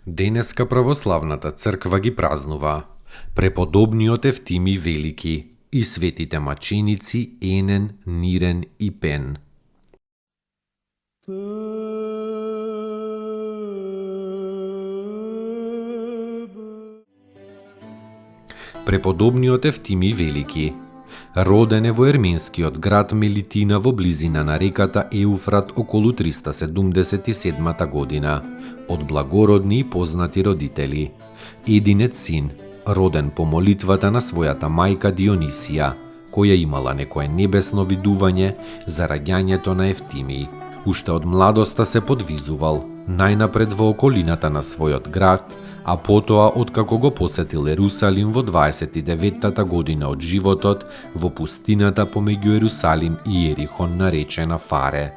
Денеска православната црква ги празнува преподобниот Евтимий Велики и светите маченици Енен, Нирен и Пен. Преподобниот Евтимий Велики роден е во ерменскиот град Мелитина во близина на реката Еуфрат околу 377 година, од благородни и познати родители. Единет син, роден по молитвата на својата мајка Дионисија, која имала некое небесно видување за раѓањето на Евтимий. Уште од младоста се подвизувал, најнапред во околината на својот град, а потоа откако го посетил Ерусалим во 29-та година од животот во пустината помеѓу Ерусалим и Ерихон наречена Фаре.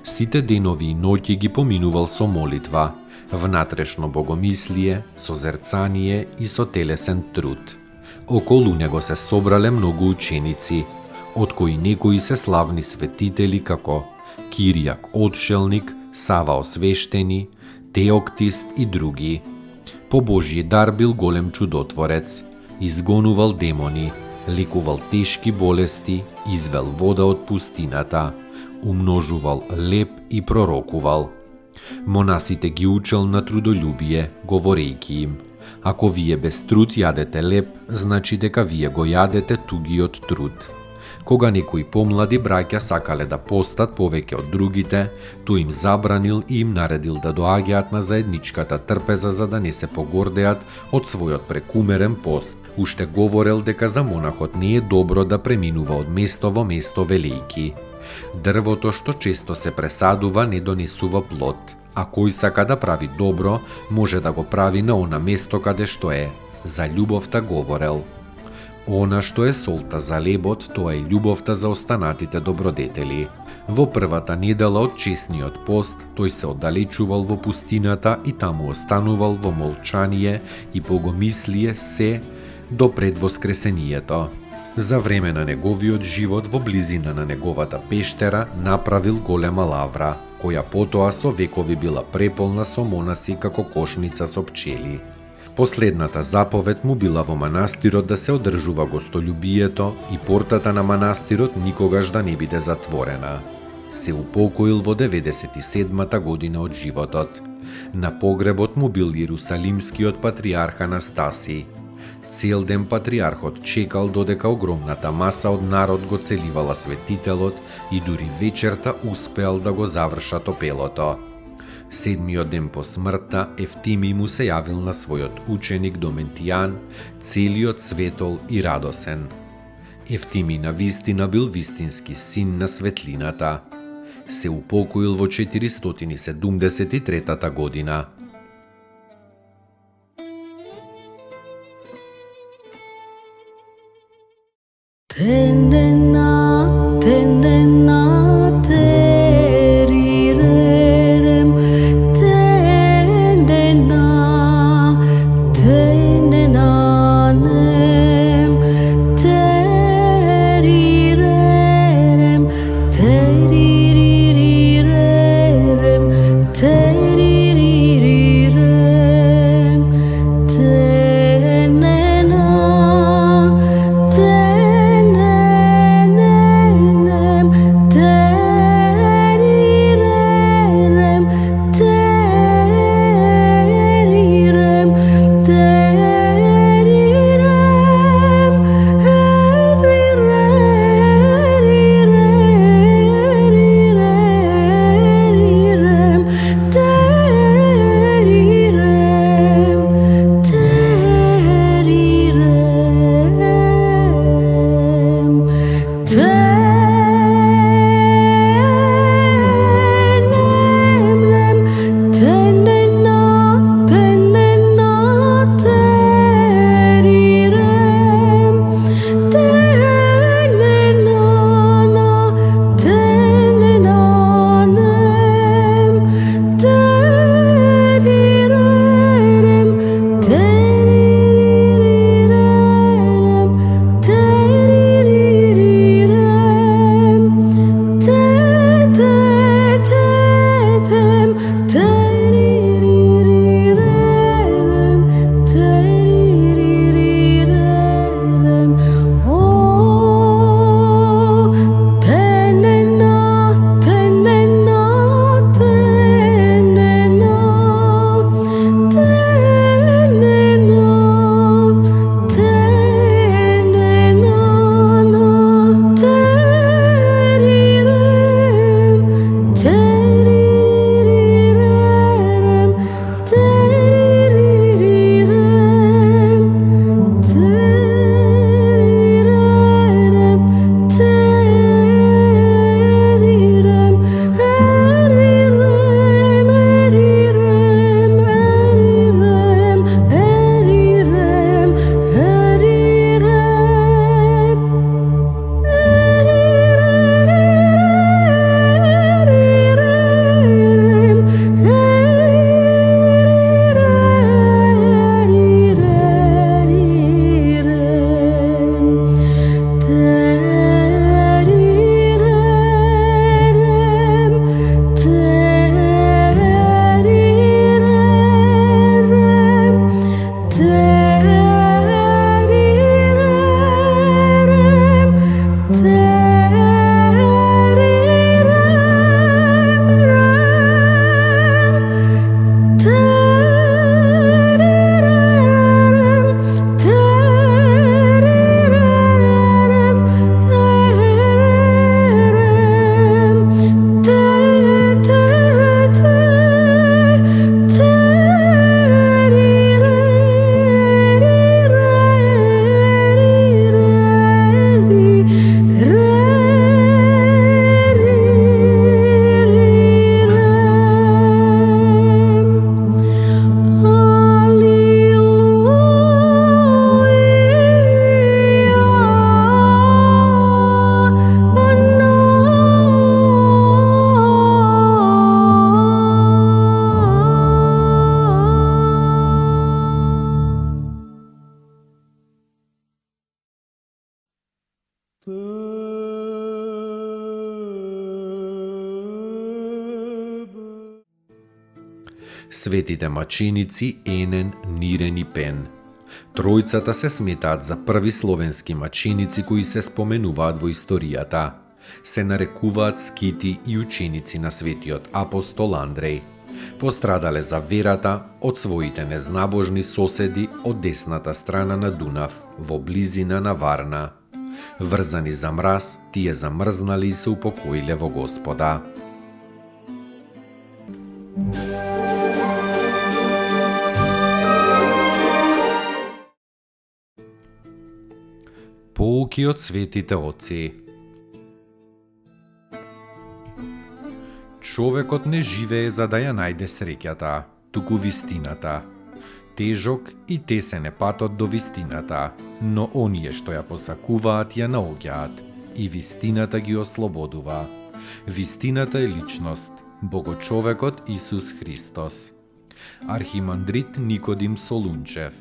Сите денови и ноќи ги поминувал со молитва, внатрешно богомислие, со зерцание и со телесен труд. Околу него се собрале многу ученици, од кои некои се славни светители како Киријак Отшелник, Сава Освештени, Теоктист и други. По Божји дар бил голем чудотворец, изгонувал демони, лекувал тешки болести, извел вода од пустината, умножувал леп и пророкувал. Монасите ги учел на трудолюбие, говорејќи им: ако вие без труд јадете леп, значи дека вие го јадете тугиот труд. Кога некои помлади браќа сакале да постат повеќе од другите, тој им забранил и им наредил да доаѓаат на заедничката трпеза за да не се погордеат од својот прекумерен пост. Уште говорел дека за монахот не е добро да преминува од место во место велејќи: дрвото што често се пресадува не донесува плод, а кој сака да прави добро може да го прави на она место каде што е. За љубовта говорел. Она што е солта за лебот, тоа е љубовта за останатите добродетели. Во првата недела од честниот пост, тој се оддалечувал во пустината и таму останувал во молчание и богомислие се до пред воскресението. За време на неговиот живот во близина на неговата пештера направил голема лавра, која потоа со векови била преполна со монаси како кошница со пчели. Последната заповед му била во манастирот да се одржува гостолюбието и портата на манастирот никогаш да не биде затворена. Се упокоил во 97-та година од животот. На погребот му бил Јерусалимскиот патриарх Анастасий. Цел ден патриархот чекал додека огромната маса од народ го целивала светителот и дури вечерта успеал да го завршат топелото. Седмиот ден по смртта, Евтимий му се јавил на својот ученик Доментијан, целиот светол и радосен. Евтимий на вистина бил вистински син на светлината. Се упокоил во 473 година. Светите маченици Енен, Нирен и Пен. Тројцата се сметаат за први словенски маченици кои се споменуваат во историјата. Се нарекуваат скити и ученици на светиот апостол Андреј. Пострадале за верата од своите незнабожни соседи од десната страна на Дунав, во близина на Варна. Врзани за мраз, тие замрзнали и се упокоиле во Господа. Поуки од светите отци. Човекот не живее за да ја најде среќата, туку вистината. Тежок и тесен е патот до вистината, но оние што ја посакуваат ја наоѓаат и вистината ги ослободува. Вистината е личност, Богочовекот Исус Христос. Архимандрит Никодим Солунчев.